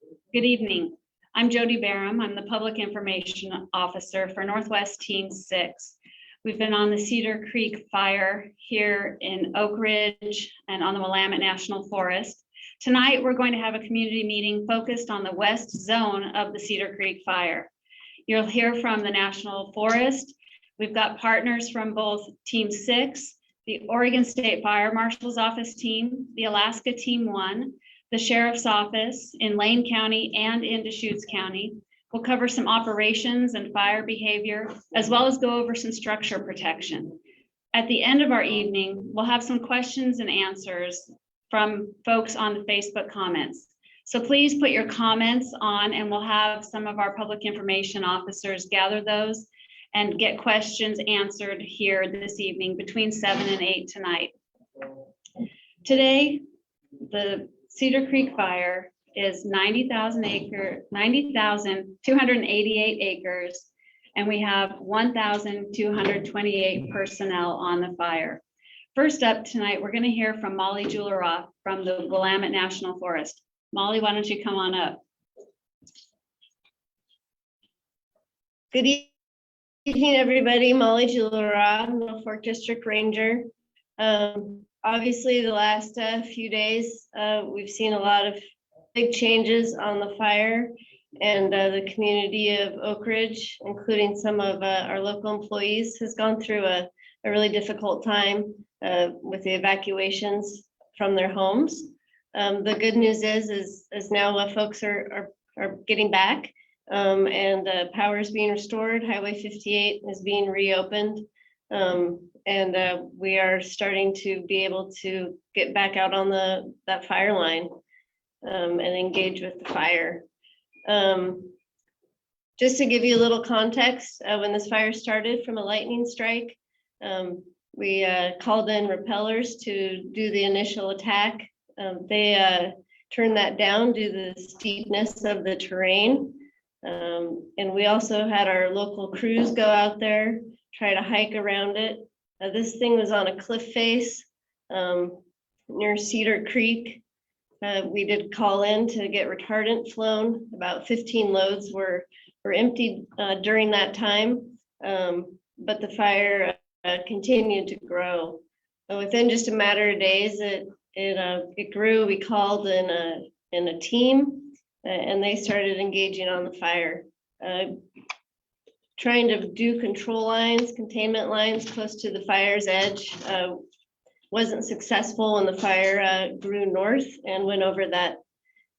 Good evening. I'm Jody Barham. I'm the Public Information Officer for Northwest Team 6. We've been on the Cedar Creek fire here in Oakridge and on the Willamette National Forest. Tonight, we're going to have a community meeting focused on the west zone of the Cedar Creek fire. You'll hear from the National Forest. We've got partners from both Team 6, the Oregon State Fire Marshal's Office team, the Alaska Team 1, the Sheriff's Office in Lane County and in Deschutes County. We'll cover some operations and fire behavior, as well as go over some structure protection. At the end of our evening, we'll have some questions and answers from folks on the Facebook comments. So please put your comments on, and we'll have some of our public information officers gather those and get questions answered here this evening between 7 and 8 tonight. Today, the Cedar Creek fire is 90,288 acres, and we have 1,228 personnel on the fire. First up tonight, we're going to hear from Molly Juleroff from the Willamette National Forest. Molly, why don't you come on up? Good evening, everybody. Molly Juleroff, Norfolk District Ranger. Obviously, the last few days, we've seen a lot of big changes on the fire, and the community of Oakridge, including some of our local employees, has gone through a really difficult time with the evacuations from their homes. The good news is now folks are getting back, and power is being restored. Highway 58 is being reopened. And we are starting to be able to get back out on that fire line and engage with the fire. Just to give you a little context, when this fire started from a lightning strike, we called in repellers to do the initial attack. They turned that down due to the steepness of the terrain. And we also had our local crews go out there, try to hike around it. This thing was on a cliff face near Cedar Creek. We did call in to get retardant flown. About 15 loads were emptied during that time, but the fire continued to grow. Within just a matter of days, it grew. We called in a team, and they started engaging on the fire. Trying to do control lines, containment lines close to the fire's edge wasn't successful when the fire grew north and went over that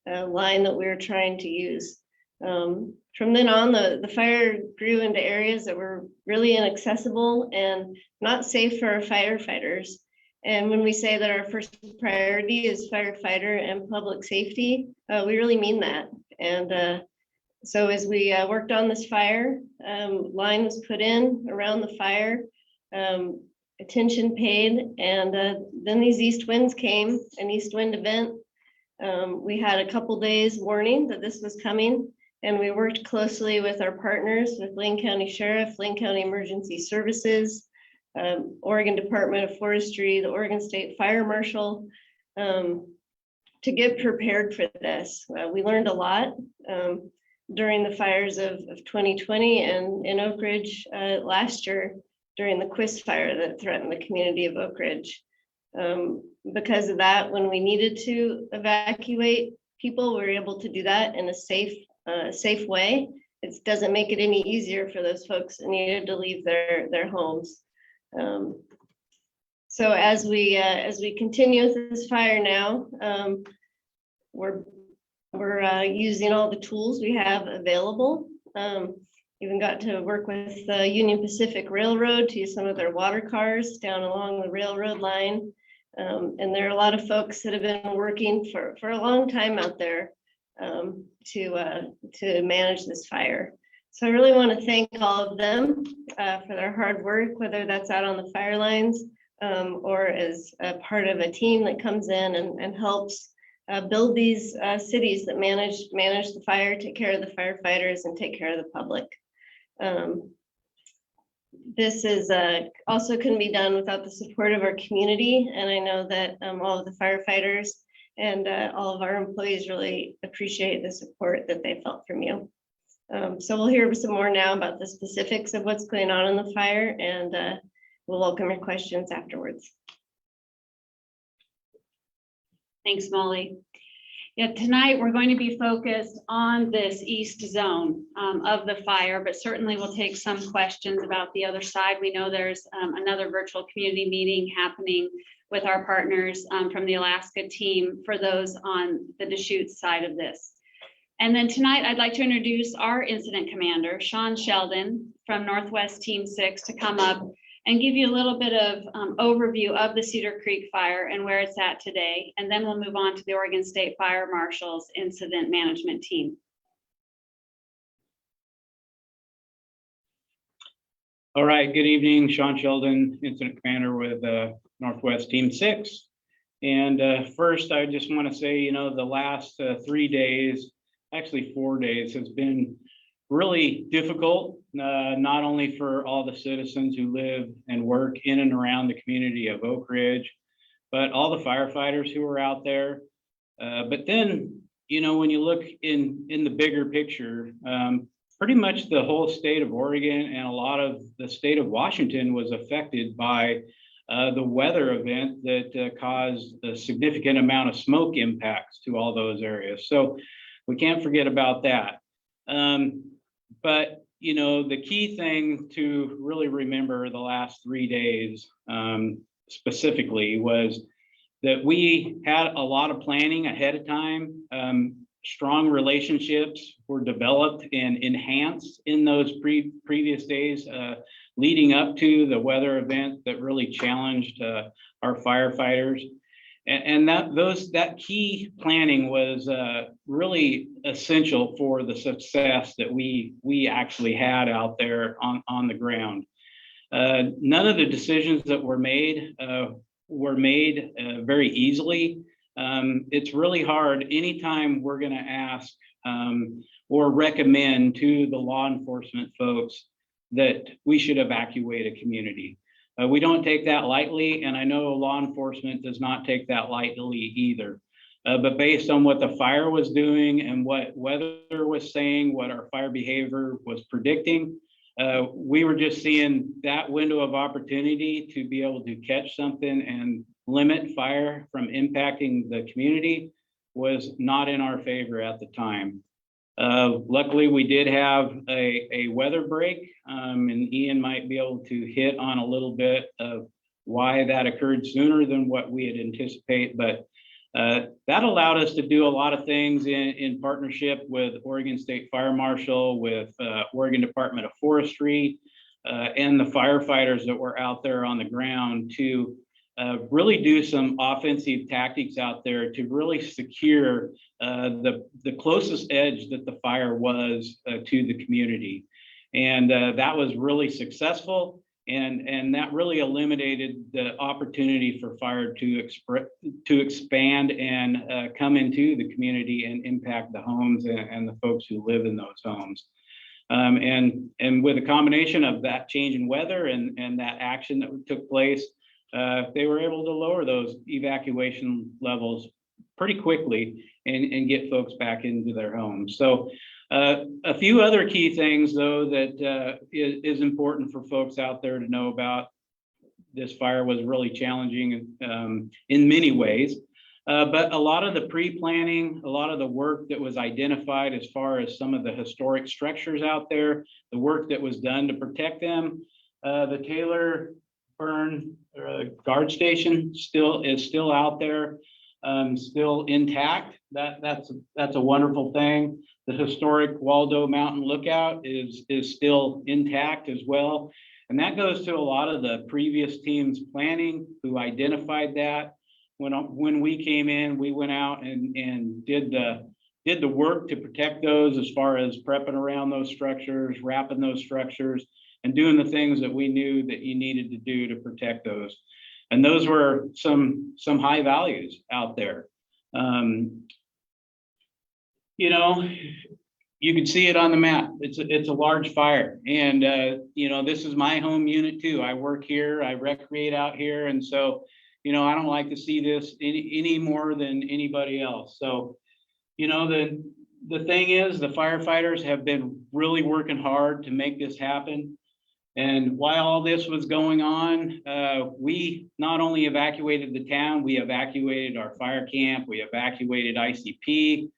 line that we were trying to use. From then on, the fire grew into areas that were really inaccessible and not safe for our firefighters. And when we say that our first priority is firefighter and public safety, we really mean that. And so as we worked on this fire, line was put in around the fire, attention paid, and then these east winds came, an east wind event. We had a couple days warning that this was coming, and we worked closely with our partners, with Lane County Sheriff, Lane County Emergency Services, Oregon Department of Forestry, the Oregon State Fire Marshal, to get prepared for this. We learned a lot during the fires of 2020 and in Oakridge last year during the Quist fire that threatened the community of Oakridge. Because of that, when we needed to evacuate people, we were able to do that in a safe way. It doesn't make it any easier for those folks that needed to leave their homes. So as we continue with this fire now, we're using all the tools we have available. Even got to work with the Union Pacific Railroad to use some of their water cars down along the railroad line. And there are a lot of folks that have been working for a long time out there to manage this fire. So I really want to thank all of them for their hard work, whether that's out on the fire lines or as a part of a team that comes in and helps build these cities that manage the fire, take care of the firefighters, and take care of the public. This is also couldn't be done without the support of our community, and I know that all of the firefighters And all of our employees really appreciate the support that they felt from you. So we'll hear some more now about the specifics of what's going on in the fire, and we'll welcome your questions afterwards. Thanks, Molly. Yeah, tonight we're going to be focused on this east zone of the fire, but certainly we'll take some questions about the other side. We know there's another virtual community meeting happening with our partners from the Alaska team for those on the Deschutes side of this. And then tonight I'd like to introduce our incident commander, Sean Sheldon from Northwest Team 6, to come up and give you a little bit of overview of the Cedar Creek fire and where it's at today. And then we'll move on to the Oregon State Fire Marshal's incident management team. All right, good evening, Sean Sheldon, incident commander with Northwest Team 6. And first, I just want to say, the last 3 days, actually 4 days, has been really difficult, not only for all the citizens who live and work in and around the community of Oakridge, but all the firefighters who are out there. But then, when you look in the bigger picture, pretty much the whole state of Oregon and a lot of the state of Washington was affected by the weather event that caused a significant amount of smoke impacts to all those areas. So we can't forget about that. But, the key thing to really remember the last 3 days specifically was that we had a lot of planning ahead of time. Strong relationships were developed and enhanced in those previous days leading up to the weather event that really challenged our firefighters. And that key planning was really essential for the success that we actually had out there on the ground. None of the decisions that were made very easily. It's really hard anytime we're going to ask or recommend to the law enforcement folks that we should evacuate a community. We don't take that lightly, and I know law enforcement does not take that lightly either. But based on what the fire was doing and what weather was saying, what our fire behavior was predicting, we were just seeing that window of opportunity to be able to catch something and limit fire from impacting the community was not in our favor at the time. Luckily, we did have a weather break, and Ian might be able to hit on a little bit of why that occurred sooner than what we had anticipated. But that allowed us to do a lot of things in partnership with Oregon State Fire Marshal, with Oregon Department of Forestry, and the firefighters that were out there on the ground to really do some offensive tactics out there to really secure the closest edge that the fire was to the community. And that was really successful. And that really eliminated the opportunity for fire to expand and come into the community and impact the homes and the folks who live in those homes. And with a combination of that change in weather and that action that took place, they were able to lower those evacuation levels pretty quickly and get folks back into their homes. So a few other key things, though, that is important for folks out there to know about. This fire was really challenging in many ways, but a lot of the pre-planning, a lot of the work that was identified as far as some of the historic structures out there, the work that was done to protect them, the Taylor Burn guard station is still out there, still intact. That's a wonderful thing. The historic Waldo Mountain Lookout is still intact as well. And that goes to a lot of the previous teams planning who identified that. When we came in, we went out and did the work to protect those as far as prepping around those structures, wrapping those structures, and doing the things that we knew that you needed to do to protect those. And those were some high values out there. You can see it on the map. It's a large fire. And, this is my home unit too. I work here, I recreate out here. And so, I don't like to see this any more than anybody else. So, the thing is, the firefighters have been really working hard to make this happen. And while all this was going on, we not only evacuated the town, we evacuated our fire camp, we evacuated ICP,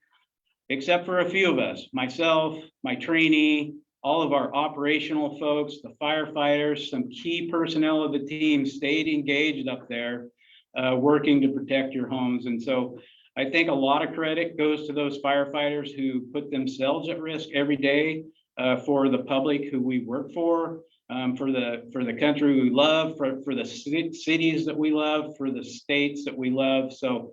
except for a few of us, myself, my trainee, all of our operational folks, the firefighters, some key personnel of the team stayed engaged up there, working to protect your homes. And so I think a lot of credit goes to those firefighters who put themselves at risk every day for the public who we work for the country we love, for the cities that we love, for the states that we love. So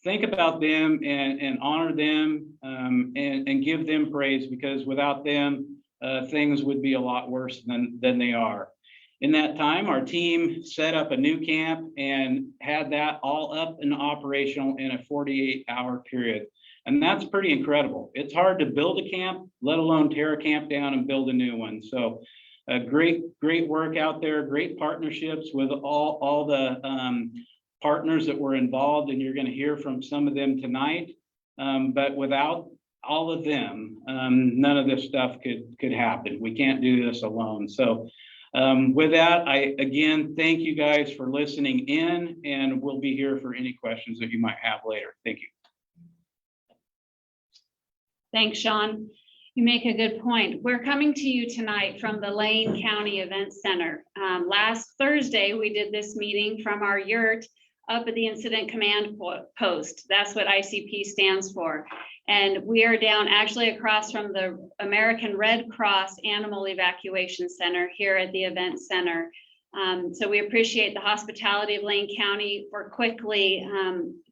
think about them and honor them and give them praise, because without them, things would be a lot worse than they are. In that time, our team set up a new camp and had that all up and operational in a 48-hour period. And that's pretty incredible. It's hard to build a camp, let alone tear a camp down and build a new one. So great work out there, great partnerships with all the partners that were involved, and you're going to hear from some of them tonight. But without all of them, none of this stuff could happen. We can't do this alone. So with that, I again thank you guys for listening in, and we'll be here for any questions that you might have later. Thank you. Thanks, Sean. You make a good point. We're coming to you tonight from the Lane County Event Center. Last Thursday, we did this meeting from our yurt up at the Incident Command Post. That's what ICP stands for. And we are down actually across from the American Red Cross Animal Evacuation Center here at the event center. So we appreciate the hospitality of Lane County for quickly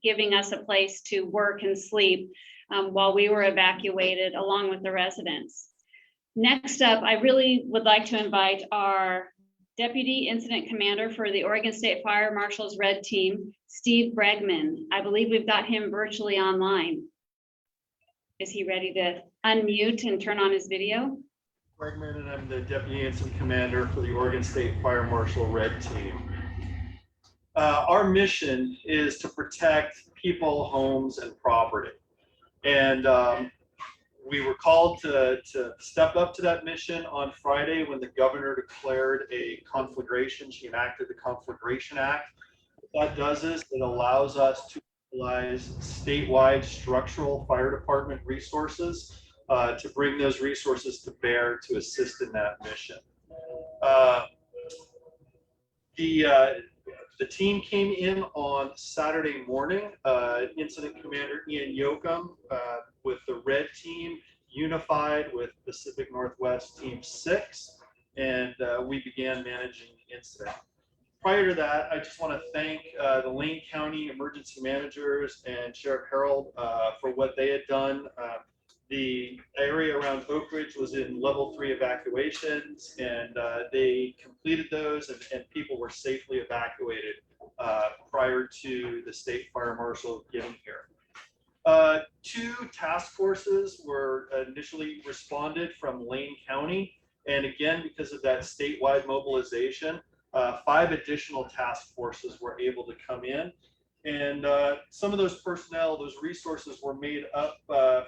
giving us a place to work and sleep while we were evacuated along with the residents. Next up, I really would like to invite our Deputy Incident Commander for the Oregon State Fire Marshal's Red Team, Steve Bregman. I believe we've got him virtually online. Is he ready to unmute and turn on his video? Bregman, and I'm the Deputy Incident Commander for the Oregon State Fire Marshal Red Team. Our mission is to protect people, homes, and property. And we were called to step up to that mission on Friday when the governor declared a conflagration. She enacted the Conflagration Act. What that does is it allows us to utilize statewide structural fire department resources to bring those resources to bear to assist in that mission. The team came in on Saturday morning. Incident Commander Ian Yoakum with the Red Team unified with Pacific Northwest Team 6, and we began managing the incident. Prior to that, I just want to thank the Lane County emergency managers and Sheriff Harold for what they had done. The area around Oakridge was in level 3 evacuations, and they completed those, and people were safely evacuated prior to the state fire marshal getting here. 2 task forces were initially responded from Lane County, and again, because of that statewide mobilization, 5 additional task forces were able to come in. And some of those personnel, those resources were made up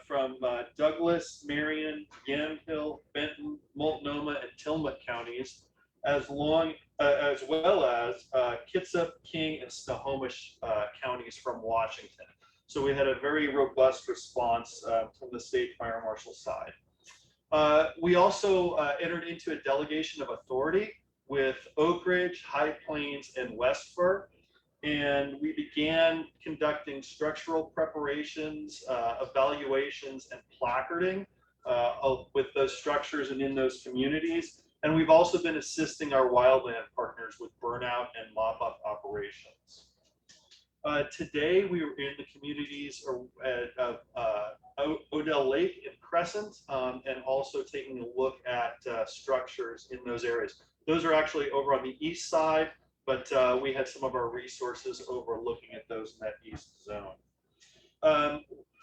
from Douglas, Marion, Yamhill, Benton, Multnomah, and Tillamook counties, as well as Kitsap, King, and Snohomish counties from Washington. So we had a very robust response from the state fire marshal side. We also entered into a delegation of authority with Oakridge, High Plains, and Westford. And we began conducting structural preparations, evaluations, and placarding with those structures and in those communities. And we've also been assisting our wildland partners with burnout and mop-up operations. Today, we were in the communities of Odell Lake and Crescent, and also taking a look at structures in those areas. Those are actually over on the east side, but we had some of our resources over looking at those in that east zone.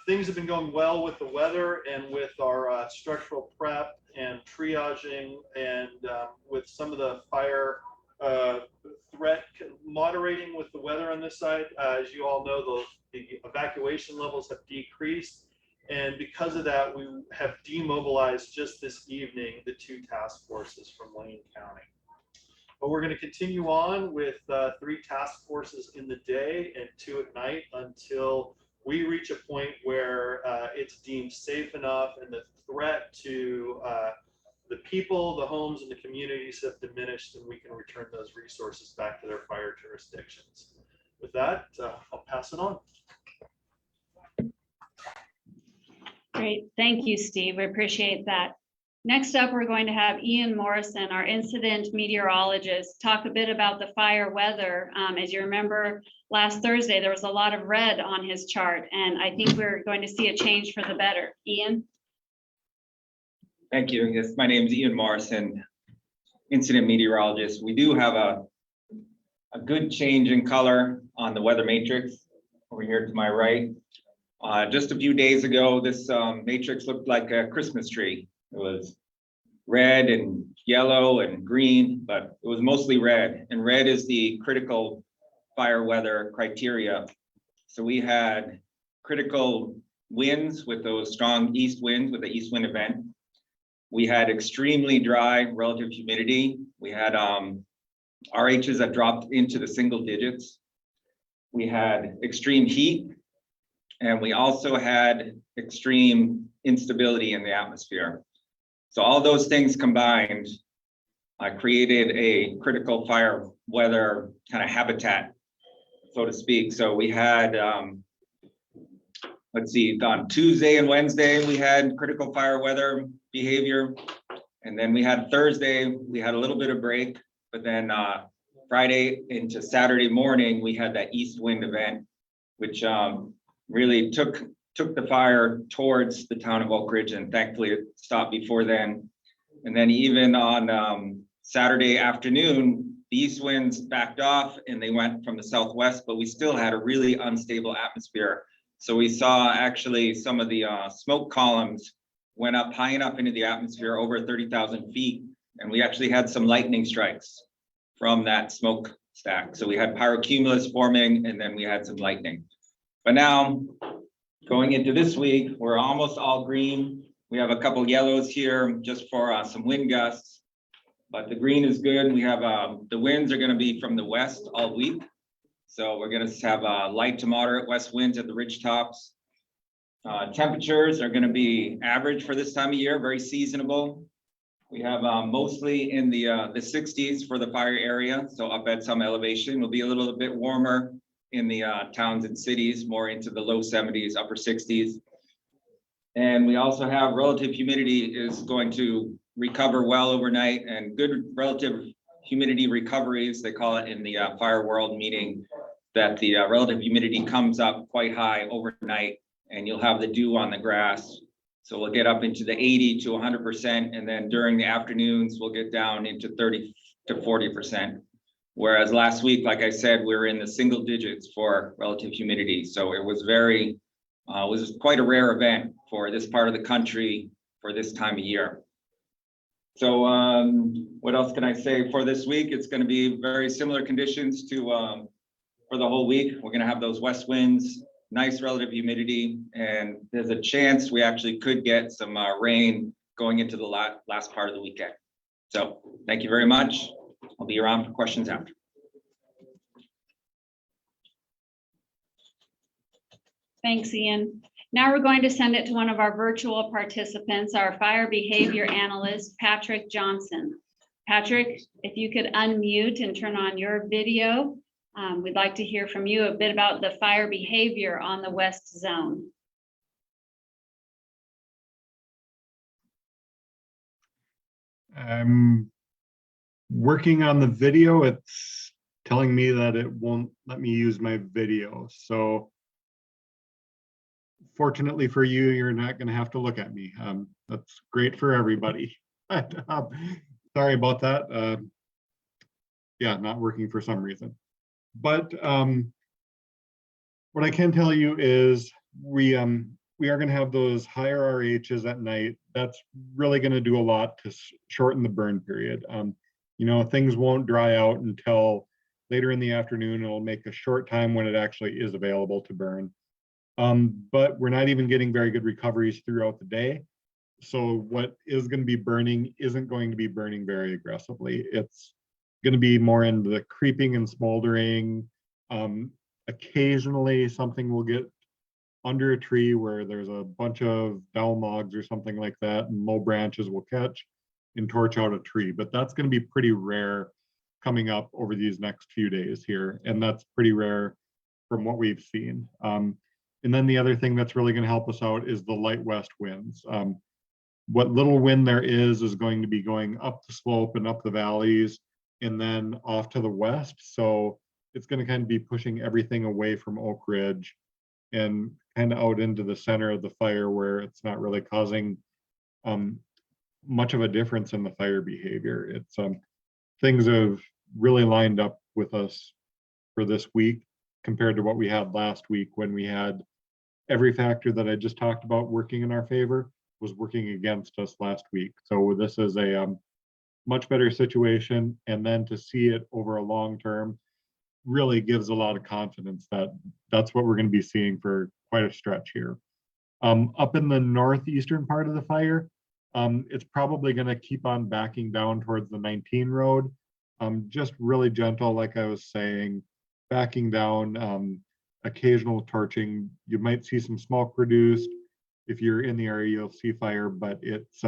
Things have been going well with the weather and with our structural prep and triaging, and with some of the fire threat moderating with the weather on this side. As you all know, the evacuation levels have decreased. And because of that, we have demobilized just this evening the 2 task forces from Lane County. But we're going to continue on with 3 task forces in the day and 2 at night until we reach a point where it's deemed safe enough and the threat to the people, the homes, and the communities have diminished, and we can return those resources back to their fire jurisdictions. With that, I'll pass it on. Great, thank you, Steve. We appreciate that. Next up, we're going to have Ian Morrison, our incident meteorologist, talk a bit about the fire weather. As you remember, last Thursday, there was a lot of red on his chart, and I think we're going to see a change for the better. Ian? Thank you. Yes, my name is Ian Morrison, incident meteorologist. We do have a good change in color on the weather matrix over here to my right. Just a few days ago, this matrix looked like a Christmas tree. It was red and yellow and green, but it was mostly red. And red is the critical fire weather criteria. So we had critical winds with those strong east winds with the east wind event. We had extremely dry relative humidity. We had RHs that dropped into the single digits. We had extreme heat, and we also had extreme instability in the atmosphere. So all those things combined created a critical fire weather kind of habitat, so to speak. So we had, let's see, on Tuesday and Wednesday, we had critical fire weather behavior. And then we had Thursday, we had a little bit of break, but then Friday into Saturday morning, we had that east wind event, which really took the fire towards the town of Oakridge, and thankfully it stopped before then. And then even on Saturday afternoon, the east winds backed off and they went from the southwest, but we still had a really unstable atmosphere. So we saw actually some of the smoke columns went up high enough into the atmosphere, over 30,000 feet. And we actually had some lightning strikes from that smoke stack. So we had pyrocumulus forming, and then we had some lightning. But now, going into this week, we're almost all green. We have a couple yellows here just for some wind gusts, but the green is good. We have the winds are going to be from the west all week. So we're going to have light to moderate west winds at the ridge tops. Temperatures are going to be average for this time of year, very seasonable. We have mostly in the 60s for the fire area. So up at some elevation, will be a little bit warmer in the towns and cities, more into the low 70s, upper 60s. And we also have relative humidity is going to recover well overnight, and good relative humidity recoveries, they call it in the fire world, meaning that the relative humidity comes up quite high overnight, and you'll have the dew on the grass. So we'll get up into the 80 to 100%, and then during the afternoons, we'll get down into 30 to 40%. Whereas last week, like I said, we were in the single digits for relative humidity. So it was was quite a rare event for this part of the country for this time of year. So what else can I say for this week? It's going to be very similar conditions to for the whole week. We're going to have those west winds, nice relative humidity, and there's a chance we actually could get some rain going into the last part of the weekend. So thank you very much. I'll be around for questions after. Thanks, Ian. Now we're going to send it to one of our virtual participants, our fire behavior analyst, Patrick Johnson. Patrick, if you could unmute and turn on your video, we'd like to hear from you a bit about the fire behavior on the West Zone. I'm working on the video. It's telling me that it won't let me use my video. So fortunately for you, you're not going to have to look at me. That's great for everybody. Sorry about that. Yeah, not working for some reason. But what I can tell you is we are going to have those higher RHs at night. That's really going to do a lot to shorten the burn period. things won't dry out until later in the afternoon. It'll make a short time when it actually is available to burn. But we're not even getting very good recoveries throughout the day. So what is going to be burning isn't going to be burning very aggressively. It's going to be more in the creeping and smoldering. Occasionally something will get under a tree where there's a bunch of down logs or something like that, and low branches will catch and torch out a tree. But that's going to be pretty rare coming up over these next few days here. And that's pretty rare from what we've seen. And then the other thing that's really going to help us out is the light west winds. What little wind there is going to be going up the slope and up the valleys and then off to the west. So it's going to kind of be pushing everything away from Oakridge and kind of out into the center of the fire where it's not really causing much of a difference in the fire behavior. It's things have really lined up with us for this week compared to what we had last week, when we had every factor that I just talked about working in our favor was working against us last week. So this is a much better situation, and then to see it over a long term really gives a lot of confidence that that's what we're going to be seeing for quite a stretch here. Up in the northeastern part of the fire, it's probably going to keep on backing down towards the 19 road. Just really gentle, like I was saying, backing down, occasional torching. You might see some smoke produced. If you're in the area, you'll see fire, but it's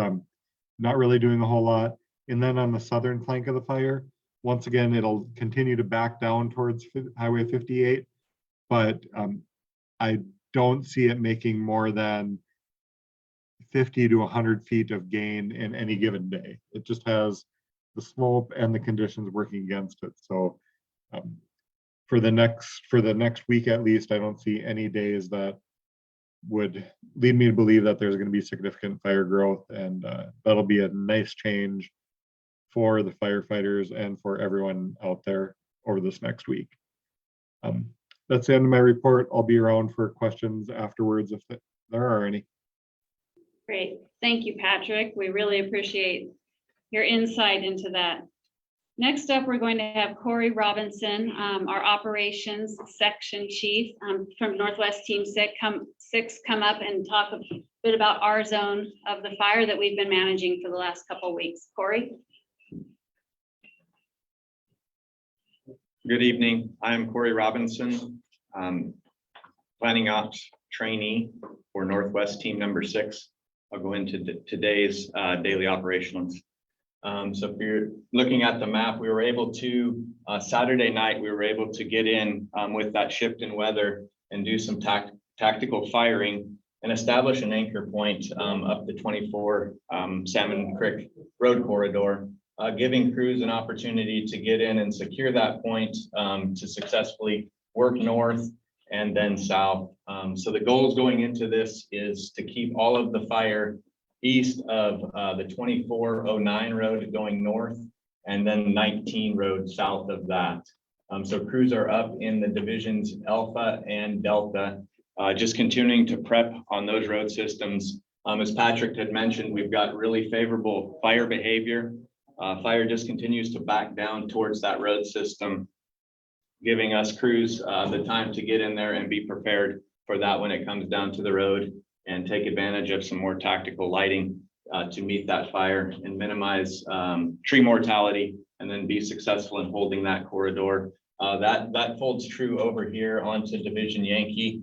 not really doing a whole lot. And then on the southern flank of the fire, once again, it'll continue to back down towards Highway 58, but I don't see it making more than 50 to 100 feet of gain in any given day. It just has the slope and the conditions working against it. So for the next week at least, I don't see any days that would lead me to believe that there's going to be significant fire growth, and that'll be a nice change for the firefighters and for everyone out there over this next week. That's the end of my report. I'll be around for questions afterwards if there are any. Great. Thank you, Patrick. We really appreciate your insight into that. Next up, we're going to have Corey Robinson, our operations section chief from Northwest Team 6 come up and talk a bit about our zone of the fire that we've been managing for the last couple of weeks. Corey? Good evening. I'm Corey Robinson, planning ops trainee for Northwest Team Number 6. I'll go into today's daily operations. So if you're looking at the map, we were able to, Saturday night, we were able to get in with that shift in weather and do some tactical firing and establish an anchor point up the 24 Salmon Creek Road corridor, giving crews an opportunity to get in and secure that point to successfully work north and then south. So the goals going into this is to keep all of the fire east of the 2409 road going north, and then 19 road south of that. So crews are up in the divisions Alpha and Delta, just continuing to prep on those road systems. As Patrick had mentioned, we've got really favorable fire behavior. Fire just continues to back down towards that road system, giving us crews the time to get in there and be prepared for that when it comes down to the road, and take advantage of some more tactical lighting to meet that fire and minimize tree mortality, and then be successful in holding that corridor. That holds true over here onto Division Yankee.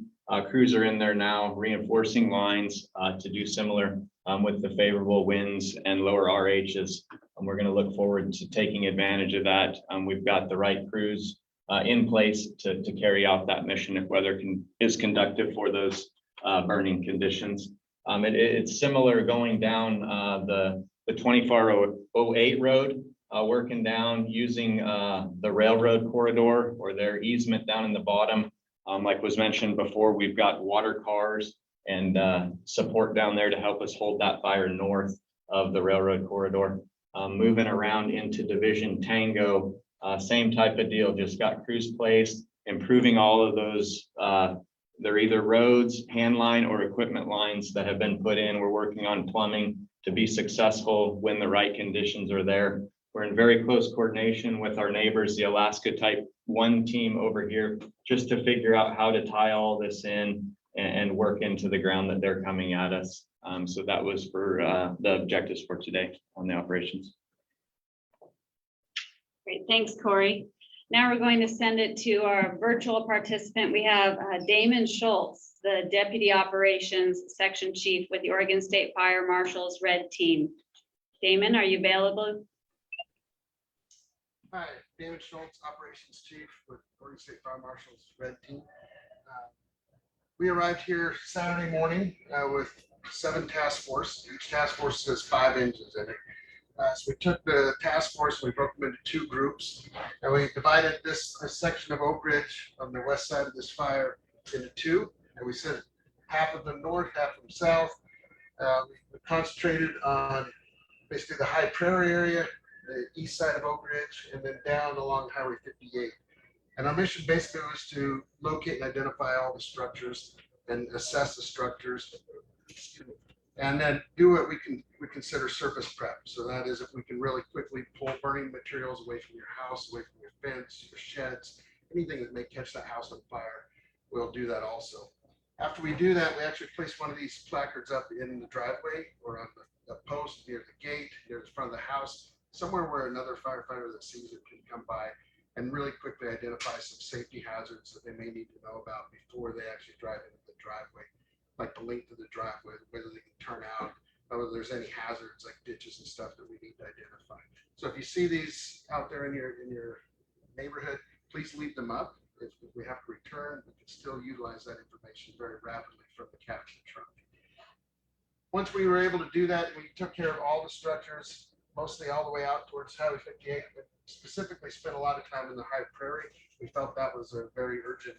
Crews are in there now reinforcing lines to do similar with the favorable winds and lower RHs. And we're going to look forward to taking advantage of that. We've got the right crews in place to carry out that mission if weather is conductive for those burning conditions. It's similar going down the 2408 road, working down using the railroad corridor or their easement down in the bottom. Like was mentioned before, we've got water cars and support down there to help us hold that fire north of the railroad corridor. Moving around into Division Tango, same type of deal, just got crews placed, improving all of those. They're either roads, hand line, or equipment lines that have been put in. We're working on plumbing to be successful when the right conditions are there. We're in very close coordination with our neighbors, the Alaska Type 1 team over here, just to figure out how to tie all this in and work into the ground that they're coming at us. So that was for the objectives for today on the operations. Great, thanks, Corey. Now we're going to send it to our virtual participant. We have Damon Schultz, the Deputy Operations Section Chief with the Oregon State Fire Marshal's Red Team. Damon, are you available? Hi, David Schultz, Operations Chief with Oregon State Fire Marshal's Red Team. We arrived here Saturday morning with 7 task force. Each task force has 5 engines in it. So we took the task force and we broke them into 2 groups. And we divided this section of Oakridge on the west side of this fire into 2. And we sent half of them north, half of them south. We concentrated on basically the High Prairie area, the east side of Oakridge, and then down along Highway 58. And our mission basically was to locate and identify all the structures and assess the structures, and then do what we consider surface prep. So that is if we can really quickly pull burning materials away from your house, away from your fence, your sheds, anything that may catch that house on fire, we'll do that also. After we do that, we actually place one of these placards up in the driveway or on the post near the gate, near the front of the house, somewhere where another firefighter that sees it can come by and really quickly identify some safety hazards that they may need to know about before they actually drive into the driveway, like the length of the driveway, whether they can turn out, whether there's any hazards like ditches and stuff that we need to identify. So if you see these out there in your neighborhood, please leave them up. If we have to return, we can still utilize that information very rapidly from the capture truck. Once we were able to do that, we took care of all the structures, mostly all the way out towards Highway 58, but specifically spent a lot of time in the High Prairie. We felt that was a very urgent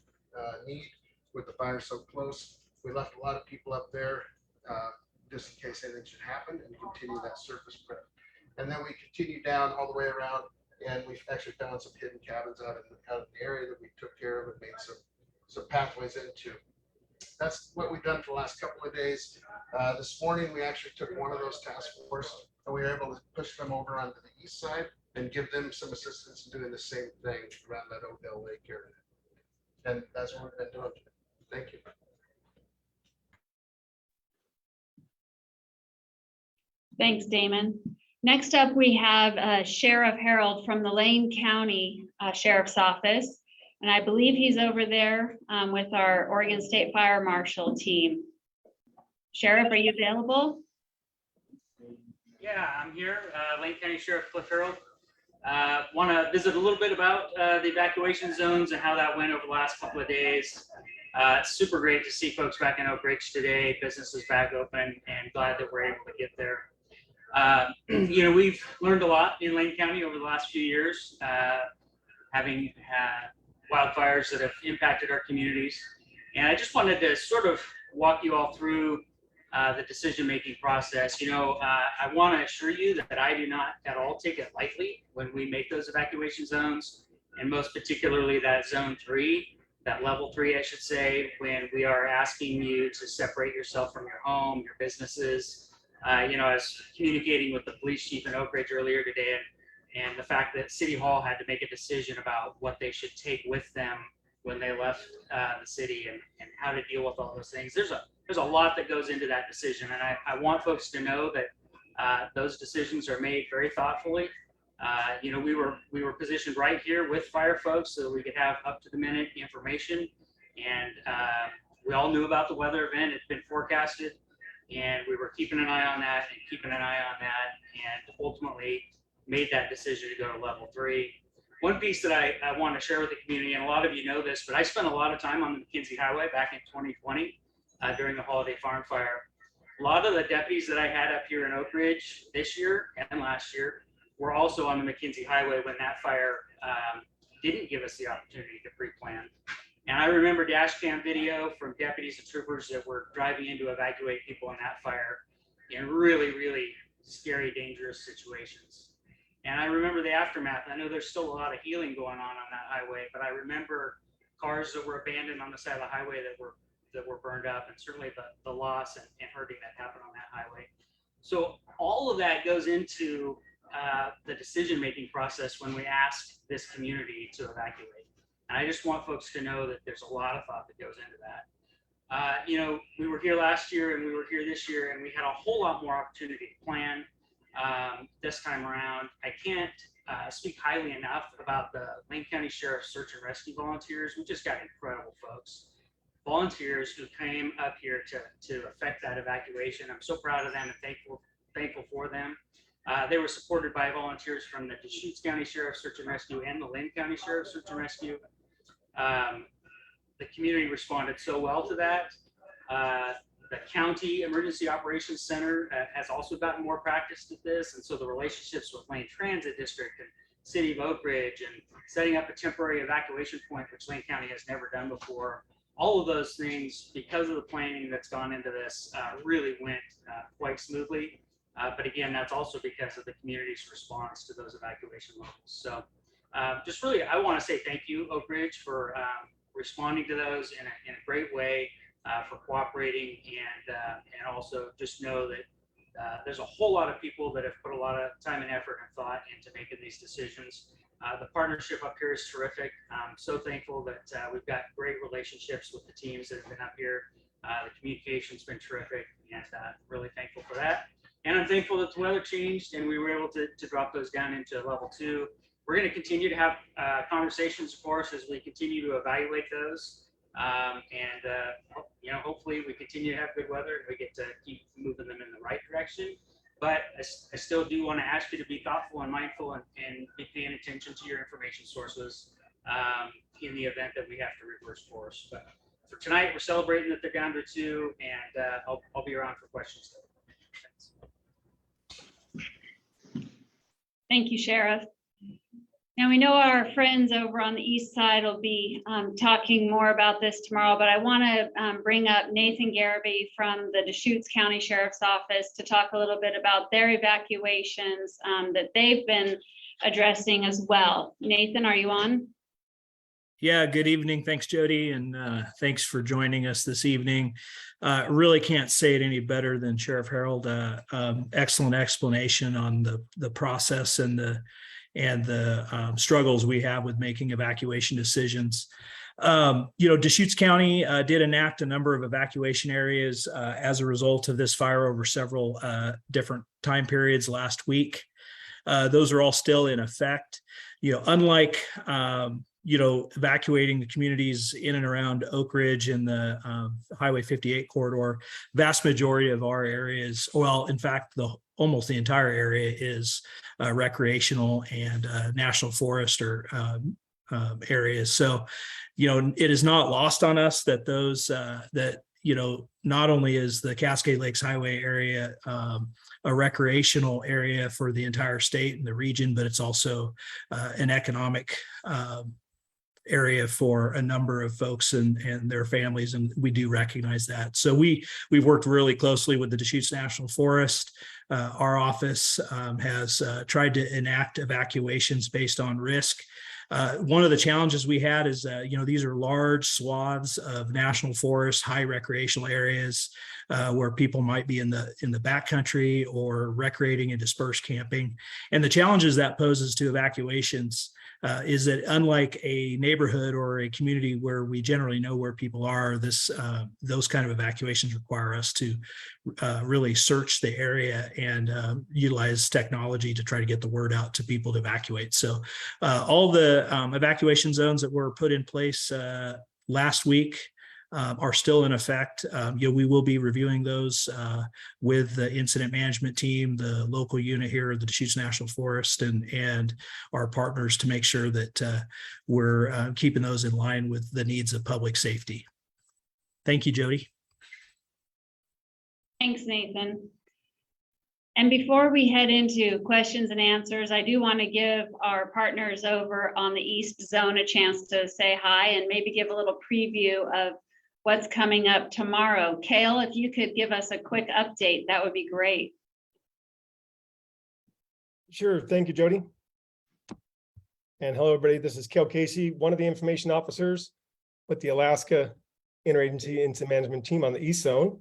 need with the fire so close. We left a lot of people up there just in case anything should happen and continue that surface prep. And then we continued down all the way around, and we actually found some hidden cabins out in the area that we took care of and made some pathways into. That's what we've done for the last couple of days. This morning, we actually took one of those task force and we were able to push them over onto the east side and give them some assistance in doing the same thing around that Odell Lake area. And that's what we've been doing. Thank you. Thanks, Damon. Next up, we have Sheriff Harold from the Lane County Sheriff's Office. And I believe he's over there with our Oregon State Fire Marshal team. Sheriff, are you available? Yeah, I'm here, Lane County Sheriff Cliff Harold. Want to visit a little bit about the evacuation zones and how that went over the last couple of days. It's super great to see folks back in Oakridge today. Business is back open, and glad that we're able to get there. You know, we've learned a lot in Lane County over the last few years, having had wildfires that have impacted our communities. And I just wanted to sort of walk you all through the decision-making process. You know, I want to assure you that I do not at all take it lightly when we make those evacuation zones, and most particularly that zone 3, that level 3, I should say, when we are asking you to separate yourself from your home, your businesses. You know, I was communicating with the police chief in Oakridge earlier today, and the fact that City Hall had to make a decision about what they should take with them when they left the city and how to deal with all those things. There's a lot that goes into that decision, and I want folks to know that those decisions are made very thoughtfully. You know, we were positioned right here with fire folks so we could have up to the minute information, and we all knew about the weather event. It's been forecasted, and we were keeping an eye on that and ultimately made that decision to go to level 3. One piece that I want to share with the community, and a lot of you know this, but I spent a lot of time on the McKenzie Highway back in 2020 during the Holiday Farm Fire. A lot of the deputies that I had up here in Oakridge this year and last year were also on the McKenzie Highway when that fire didn't give us the opportunity to pre-plan. And I remember dash cam video from deputies and troopers that were driving in to evacuate people in that fire in really, really scary, dangerous situations. And I remember the aftermath. I know there's still a lot of healing going on that highway, but I remember cars that were abandoned on the side of the highway that were burned up, and certainly the loss and hurting that happened on that highway. So all of that goes into the decision-making process when we ask this community to evacuate. And I just want folks to know that there's a lot of thought that goes into that. You know, we were here last year and we were here this year, and we had a whole lot more opportunity to plan this time around. I can't speak highly enough about the Lane County Sheriff's Search and Rescue volunteers. We just got incredible folks, volunteers who came up here to effect that evacuation. I'm so proud of them and thankful for them. They were supported by volunteers from the Deschutes County Sheriff's Search and Rescue and the Lane County Sheriff's Search and Rescue. The community responded so well to that. The County Emergency Operations Center has also gotten more practiced at this. And so the relationships with Lane Transit District and City of Oakridge and setting up a temporary evacuation point, which Lane County has never done before, all of those things, because of the planning that's gone into this, really went quite smoothly. But again, that's also because of the community's response to those evacuation levels. So just really, I want to say thank you, Oakridge, for responding to those in a great way, for cooperating, and also just know that there's a whole lot of people that have put a lot of time and effort and thought into making these decisions. The partnership up here is terrific. I'm so thankful that we've got great relationships with the teams that have been up here. The communication's been terrific, and really thankful for that. And I'm thankful that the weather changed and we were able to drop those down into level 2. We're going to continue to have conversations, of course, as we continue to evaluate those. You know, hopefully we continue to have good weather and we get to keep moving them in the right direction. But I still do want to ask you to be thoughtful and mindful and be paying attention to your information sources in the event that we have to reverse course. But for tonight, we're celebrating that they're down to 2, and I'll be around for questions. Thanks. Thank you, Sheriff. Now, we know our friends over on the east side will be talking more about this tomorrow, but I want to bring up Nathan Garraby from the Deschutes County Sheriff's Office to talk a little bit about their evacuations that they've been addressing as well. Nathan, are you on? Yeah, good evening. Thanks, Jody, and thanks for joining us this evening. Really can't say it any better than Sheriff Harold. Excellent explanation on the process and the struggles we have with making evacuation decisions. You know, Deschutes County did enact a number of evacuation areas as a result of this fire over several different time periods last week. Those are all still in effect. You know, unlike you know, evacuating the communities in and around Oakridge and the Highway 58 corridor, vast majority of our areas, well, in fact, almost the entire area is recreational and national forest or areas. So, you know, it is not lost on us that those that, you know, not only is the Cascade Lakes Highway area a recreational area for the entire state and the region, but it's also an economic area for a number of folks and their families, and we do recognize that. So we've worked really closely with the Deschutes National Forest. Our office has tried to enact evacuations based on risk. One of the challenges we had is, you know, these are large swaths of national forest, high recreational areas where people might be in the backcountry or recreating and dispersed camping. And the challenges that poses to evacuations is that unlike a neighborhood or a community where we generally know where people are, those kind of evacuations require us to really search the area and utilize technology to try to get the word out to people to evacuate. So all the evacuation zones that were put in place last week are still in effect. You know, we will be reviewing those with the incident management team, the local unit here at the Deschutes National Forest, and our partners to make sure that we're keeping those in line with the needs of public safety. Thank you, Jody. Thanks, Nathan. And before we head into questions and answers, I do want to give our partners over on the East Zone a chance to say hi and maybe give a little preview of what's coming up tomorrow. Cale, if you could give us a quick update, that would be great. Sure. Thank you, Jody. And hello, everybody. This is Cale Casey, one of the information officers with the Alaska Interagency Incident Management Team on the East Zone.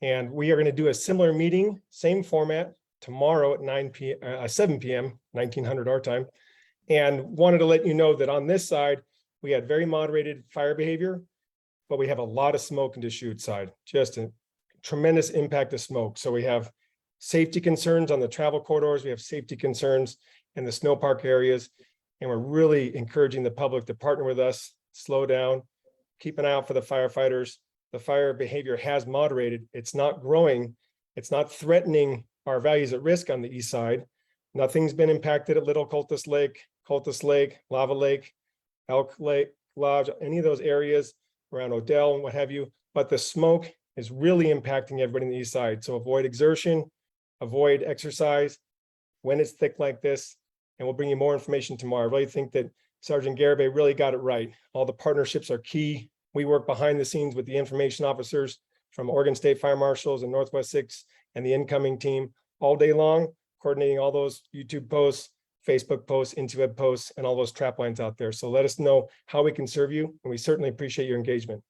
And we are going to do a similar meeting, same format tomorrow at 7 p.m., 1900 our time. And wanted to let you know that on this side, we had very moderated fire behavior, but we have a lot of smoke in the Deschutes side, just a tremendous impact of smoke. So we have safety concerns on the travel corridors. We have safety concerns in the snow park areas. And we're really encouraging the public to partner with us, slow down, keep an eye out for the firefighters. The fire behavior has moderated. It's not growing. It's not threatening our values at risk on the east side. Nothing's been impacted at Little Cultus Lake, Lava Lake, Elk Lake Lodge, any of those areas around Odell and what have you. But the smoke is really impacting everybody on the east side. So avoid exertion, avoid exercise when it's thick like this. And we'll bring you more information tomorrow. I really think that Sergeant Garibay really got it right. All the partnerships are key. We work behind the scenes with the information officers from Oregon State Fire Marshals and Northwest 6 and the incoming team all day long, coordinating all those YouTube posts, Facebook posts, Inteweb posts, and all those trap lines out there. So let us know how we can serve you, and we certainly appreciate your engagement.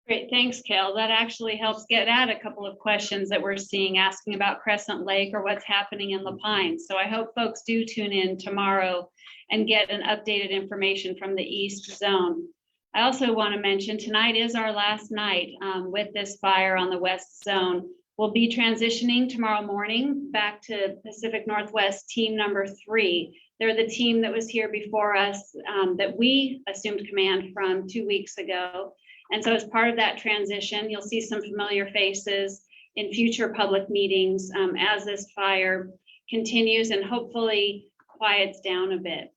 Great, thanks, Cale. That actually helps get at a couple of questions that we're seeing, asking about Crescent Lake or what's happening in La Pine. So I hope folks do tune in tomorrow and get an updated information from the East Zone. I also want to mention tonight is our last night with this fire on the West Zone. We'll be transitioning tomorrow morning back to Pacific Northwest Team Number 3. They're the team that was here before us that we assumed command from 2 weeks ago. And so as part of that transition, you'll see some familiar faces in future public meetings as this fire continues and hopefully quiets down a bit.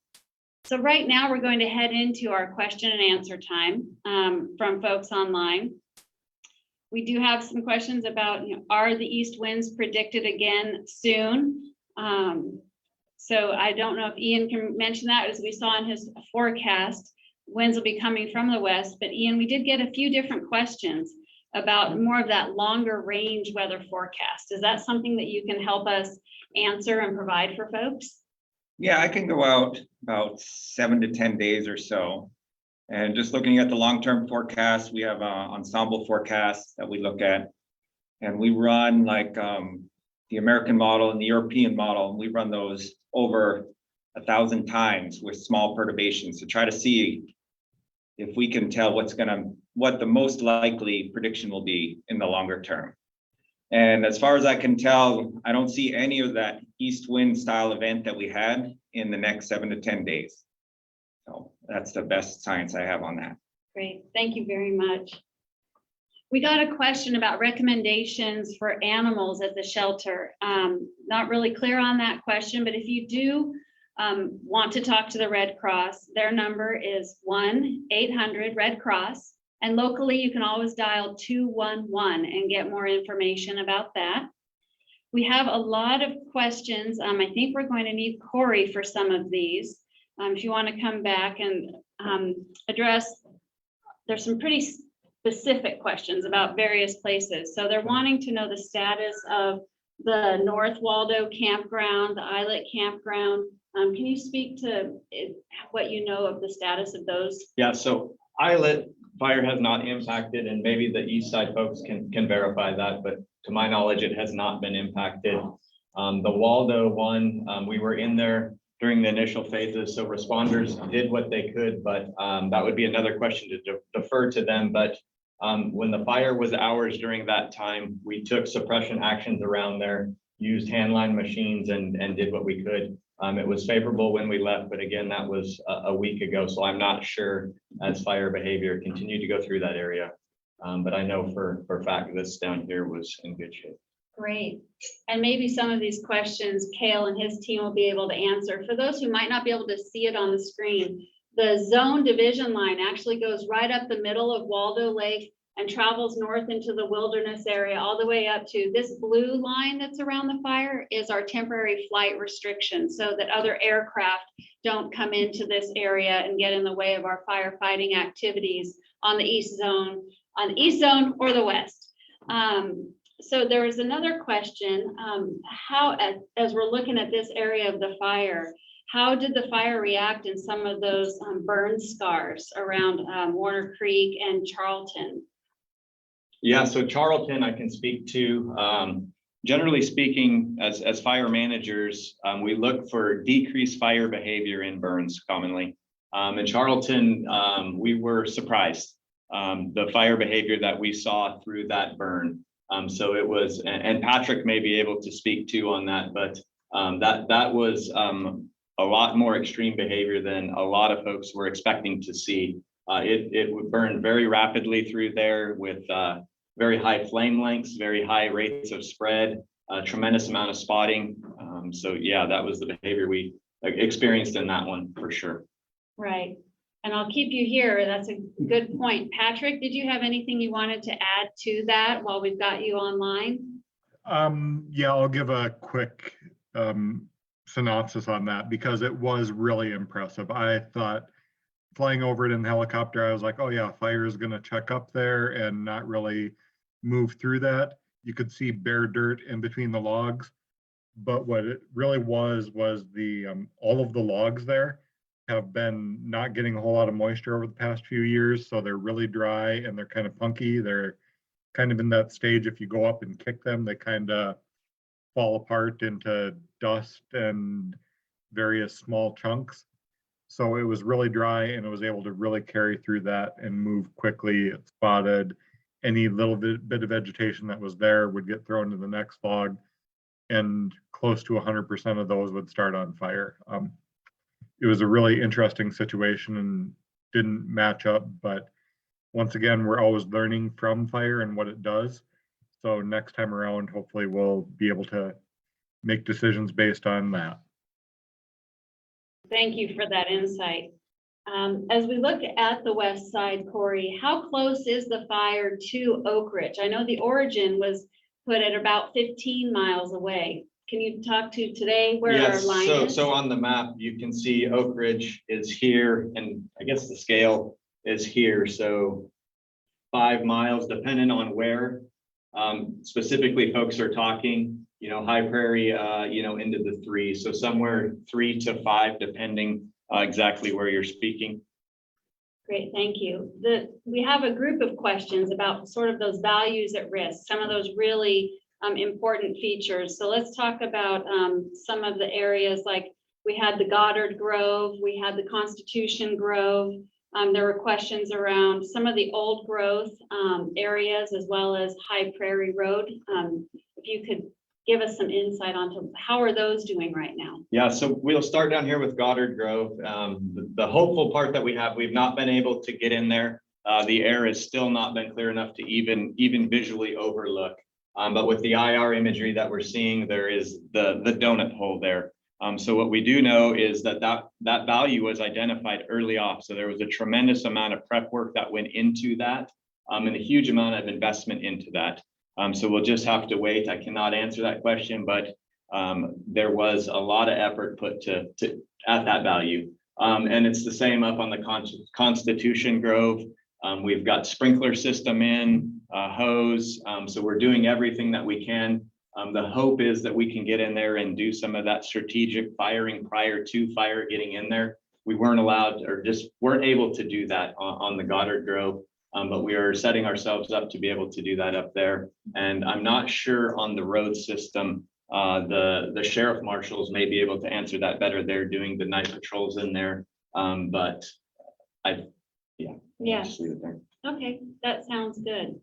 So right now we're going to head into our question and answer time from folks online. We do have some questions about, are the east winds predicted again soon? So I don't know if Ian can mention that. As we saw in his forecast, winds will be coming from the west. But Ian, we did get a few different questions about more of that longer range weather forecast. Is that something that you can help us answer and provide for folks? Yeah, I can go out about 7 to 10 days or so. And just looking at the long-term forecast, we have ensemble forecasts that we look at. And we run like the American model and the European model. And we run those over 1,000 times with small perturbations to try to see if we can tell what the most likely prediction will be in the longer term. And as far as I can tell, I don't see any of that east wind style event that we had in the next 7 to 10 days. So that's the best science I have on that. Great, thank you very much. We got a question about recommendations for animals at the shelter. Not really clear on that question, but if you do want to talk to the Red Cross, their number is 1-800-RED-CROSS. And locally, you can always dial 211 and get more information about that. We have a lot of questions. I think we're going to need Corey for some of these. If you want to come back and address, there's some pretty specific questions about various places. So they're wanting to know the status of the North Waldo Campground, the Islet Campground. Can you speak to what you know of the status of those? Yeah, so Islet fire has not impacted, and maybe the east side folks can verify that, but to my knowledge, it has not been impacted. The Waldo one, we were in there during the initial phases, so responders did what they could, but that would be another question to defer to them. But when the fire was ours during that time, we took suppression actions around there, used handline machines and did what we could. It was favorable when we left, but again, that was a week ago. So I'm not sure as fire behavior continued to go through that area. But I know for a fact this down here was in good shape. Great. And maybe some of these questions, Cale and his team will be able to answer. For those who might not be able to see it on the screen, the zone division line actually goes right up the middle of Waldo Lake and travels north into the wilderness area all the way up to this blue line that's around the fire is our temporary flight restriction so that other aircraft don't come into this area and get in the way of our firefighting activities on the east zone or the west. So there was another question, how, as we're looking at this area of the fire, how did the fire react in some of those burn scars around Warner Creek and Charlton? Yeah, so Charlton, I can speak to. Generally speaking, as fire managers, we look for decreased fire behavior in burns commonly. In Charlton, we were surprised the fire behavior that we saw through that burn. So it was, and Patrick may be able to speak to on that, but that was a lot more extreme behavior than a lot of folks were expecting to see. It would burn very rapidly through there with very high flame lengths, very high rates of spread, a tremendous amount of spotting. So yeah, that was the behavior we experienced in that one for sure. Right. And I'll keep you here. That's a good point. Patrick, did you have anything you wanted to add to that while we've got you online? Yeah, I'll give a quick synopsis on that because it was really impressive. I thought flying over it in the helicopter, I was like, oh yeah, fire is gonna check up there and not really move through that. You could see bare dirt in between the logs, but what it really was the all of the logs there have been not getting a whole lot of moisture over the past few years, so they're really dry and they're kind of punky. They're kind of in that stage, if you go up and kick them, they kind of fall apart into dust and various small chunks. So it was really dry and it was able to really carry through that and move quickly. It spotted any little bit of vegetation that was there would get thrown to the next log, and close to 100% of those would start on fire. It was a really interesting situation and didn't match up, but once again, we're always learning from fire and what it does. So next time around, hopefully we'll be able to make decisions based on that. Thank you for that insight. As we look at the west side, Corey, how close is the fire to Oakridge? I know the origin was put at about 15 miles away. Can you talk to today where our Yes, line is? so on the map, you can see Oakridge is here, and I guess the scale is here, so 5 miles, depending on where. Specifically, folks are talking, high prairie, into the 3, so somewhere 3 to 5, depending exactly where you're speaking. Great, thank you. We have a group of questions about sort of those values at risk, some of those really important features. So let's talk about some of the areas, like we had the Goddard Grove, we had the Constitution Grove. There were questions around some of the old growth areas as well as High Prairie Road. If you could give us some insight onto how are those doing right now? Yeah, so we'll start down here with Goddard Grove. The hopeful part that we've not been able to get in there. The air has still not been clear enough to even visually overlook. But with the IR imagery that we're seeing, there is the donut hole there. So what we do know is that value was identified early off. So there was a tremendous amount of prep work that went into that, and a huge amount of investment into that. So we'll just have to wait. I cannot answer that question, but there was a lot of effort put to at that value. And it's the same up on the Constitution Grove. We've got sprinkler system in, hose. So we're doing everything that we can. The hope is that we can get in there and do some of that strategic firing prior to fire getting in there. We weren't allowed or just weren't able to do that on the Goddard Grove, but we are setting ourselves up to be able to do that up there. And I'm not sure on the road system, the sheriff marshals may be able to answer that better. They're doing the night patrols in there, but Yeah. just leave it there. Okay, that sounds good.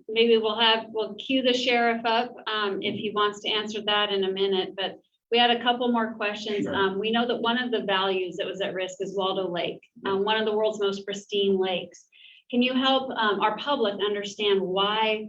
Maybe we'll cue the sheriff up if he wants to answer that in a minute, but we had a couple more questions. Sure. We know that one of the values that was at risk is Waldo Lake, one of the world's most pristine lakes. Can you help our public understand why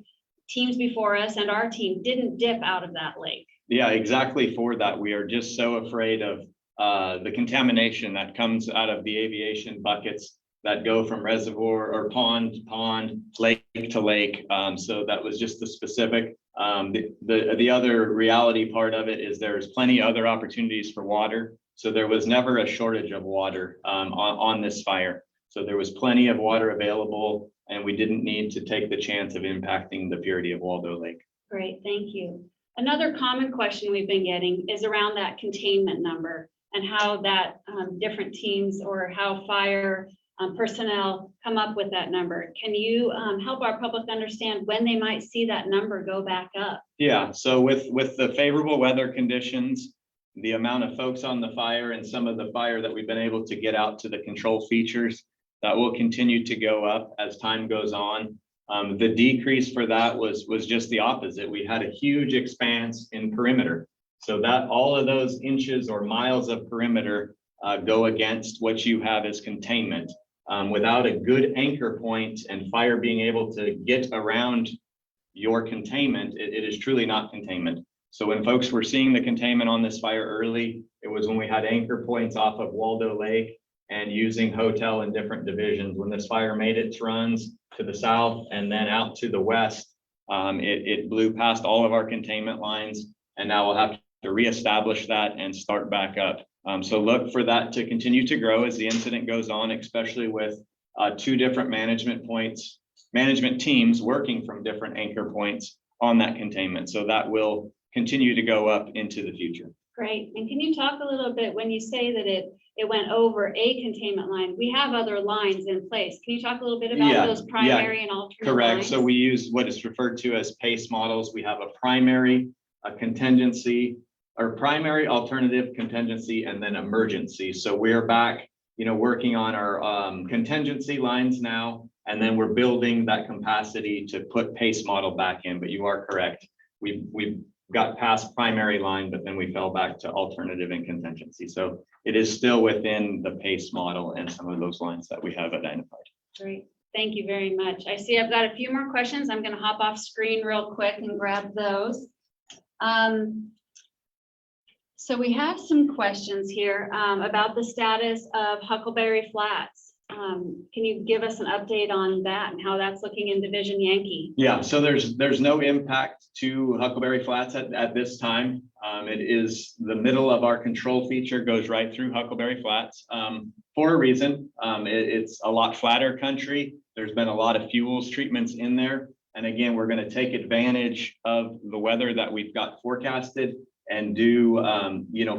teams before us and our team didn't dip out of that lake? Yeah, exactly. For that, we are just so afraid of the contamination that comes out of the aviation buckets that go from reservoir or pond to pond, lake to lake. So that was just the specific. The other reality part of it is there's plenty other opportunities for water. So there was never a shortage of water on this fire. So there was plenty of water available, and we didn't need to take the chance of impacting the purity of Waldo Lake. Great, thank you. Another common question we've been getting is around that containment number and how that different teams or how fire personnel come up with that number. Can you help our public understand when they might see that number go back up? Yeah, so with the favorable weather conditions, the amount of folks on the fire and some of the fire that we've been able to get out to the control features, that will continue to go up as time goes on. The decrease for that was just the opposite. We had a huge expanse in perimeter. So that all of those inches or miles of perimeter go against what you have as containment. Without a good anchor point and fire being able to get around your containment, it is truly not containment. So when folks were seeing the containment on this fire early, it was when we had anchor points off of Waldo Lake and using hotel and different divisions. When this fire made its runs to the south and then out to the west, it blew past all of our containment lines, and now we'll have to reestablish that and start back up. So look for that to continue to grow as the incident goes on, especially with 2 different management teams working from different anchor points on that containment. So that will continue to go up into the future. Great. And can you talk a little bit, when you say that it went over a containment line, we have other lines in place. Can you talk a little bit about those primary and alternate Correct. lines? So we use what is referred to as PACE models. We have a primary, a contingency, or primary, alternative, contingency, and then emergency. So we're back, working on our contingency lines now, and then we're building that capacity to put PACE model back in. But you are correct. We've got past primary line, but then we fell back to alternative and contingency. So it is still within the PACE model and some of those lines that we have identified. Great. Thank you very much. I see I've got a few more questions. I'm going to hop off screen real quick and grab those. So we have some questions here about the status of Huckleberry Flats. Can you give us an update on that and how that's looking in Division Yankee? Yeah, so there's no impact to Huckleberry Flats at this time. It is the middle of our control feature, goes right through Huckleberry Flats for a reason. It's a lot flatter country. There's been a lot of fuels treatments in there. And again, we're going to take advantage of the weather that we've got forecasted and do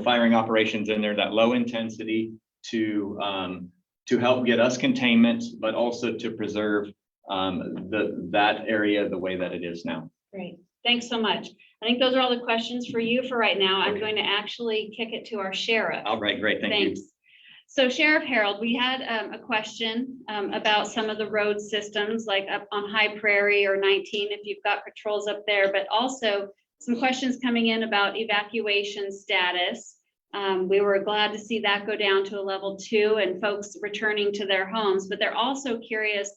firing operations in there, that low intensity to help get us containment, but also to preserve that area the way that it is now. Great. Thanks so much. I think those are all the questions for you for right now. I'm going to actually kick it to our sheriff. All right, great. Thank you. So Sheriff Harold, we had a question about some of the road systems like up on High Prairie or 19, if you've got patrols up there, but also some questions coming in about evacuation status. We were glad to see that go down to a level 2 and folks returning to their homes, but they're also curious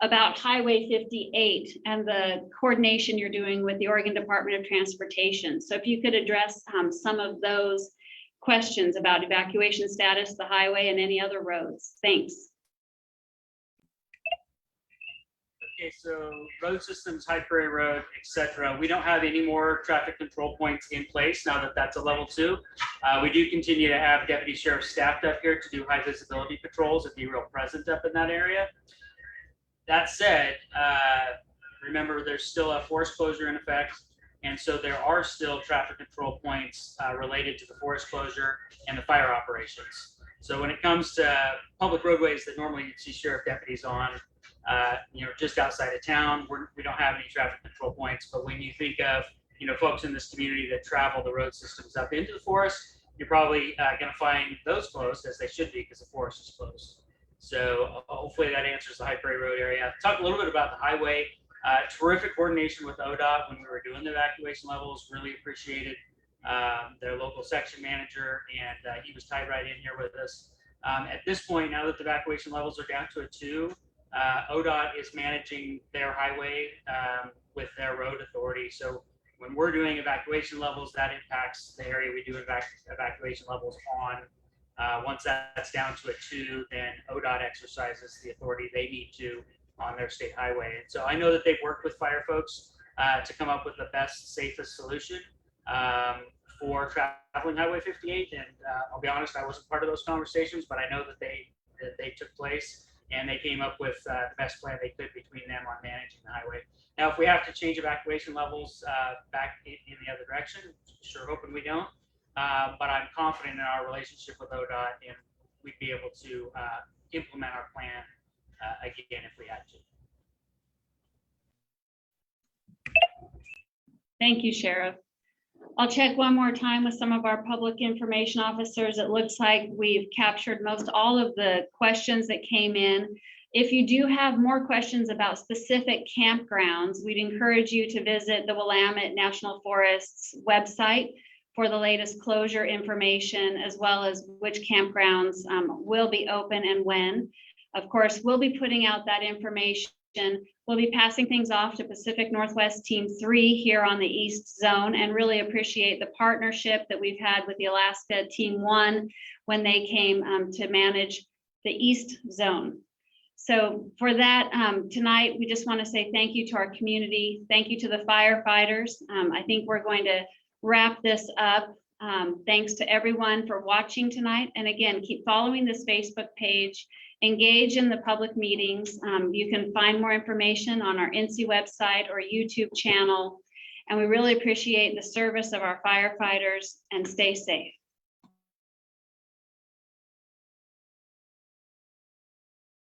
about Highway 58 and the coordination you're doing with the Oregon Department of Transportation. So if you could address some of those questions about evacuation status, the highway, and any other roads. Thanks. Okay, so road systems, High Prairie Road, etc. We don't have any more traffic control points in place now that that's a level 2. We do continue to have deputy sheriff staffed up here to do high visibility patrols and be real present up in that area. That said, remember there's still a forest closure in effect. And so there are still traffic control points related to the forest closure and the fire operations. So when it comes to public roadways that normally you'd see sheriff deputies on, just outside of town, we don't have any traffic control points. But when you think of, folks in this community that travel the road systems up into the forest, you're probably going to find those closed, as they should be, because the forest is closed. So hopefully that answers the High Prairie Road area. Talk a little bit about the highway. Terrific coordination with ODOT when we were doing the evacuation levels, really appreciated their local section manager, and he was tied right in here with us. At this point, now that the evacuation levels are down to a 2, ODOT is managing their highway with their road authority. So when we're doing evacuation levels, that impacts the area we do evacuation levels on. Once that's down to a 2, then ODOT exercises the authority they need to on their state highway. And so I know that they've worked with fire folks to come up with the best, safest solution for traveling Highway 58. And I'll be honest, I wasn't part of those conversations, but I know that they took place and they came up with the best plan they could between them on managing the highway. Now, if we have to change evacuation levels back in the other direction, sure hoping we don't. But I'm confident in our relationship with ODOT, and we'd be able to implement our plan again if we had to. Thank you, Sheriff. I'll check one more time with some of our public information officers. It looks like we've captured most all of the questions that came in. If you do have more questions about specific campgrounds, we'd encourage you to visit the Willamette National Forest's website for the latest closure information, as well as which campgrounds will be open and when. Of course, we'll be putting out that information. We'll be passing things off to Pacific Northwest Team 3 here on the East Zone, and really appreciate the partnership that we've had with the Alaska Team 1 when they came to manage the East Zone. So for that, tonight, we just want to say thank you to our community. Thank you to the firefighters. I think we're going to wrap this up. Thanks to everyone for watching tonight. And again, keep following this Facebook page. Engage in the public meetings. You can find more information on our NC website or YouTube channel. And we really appreciate the service of our firefighters, and stay safe.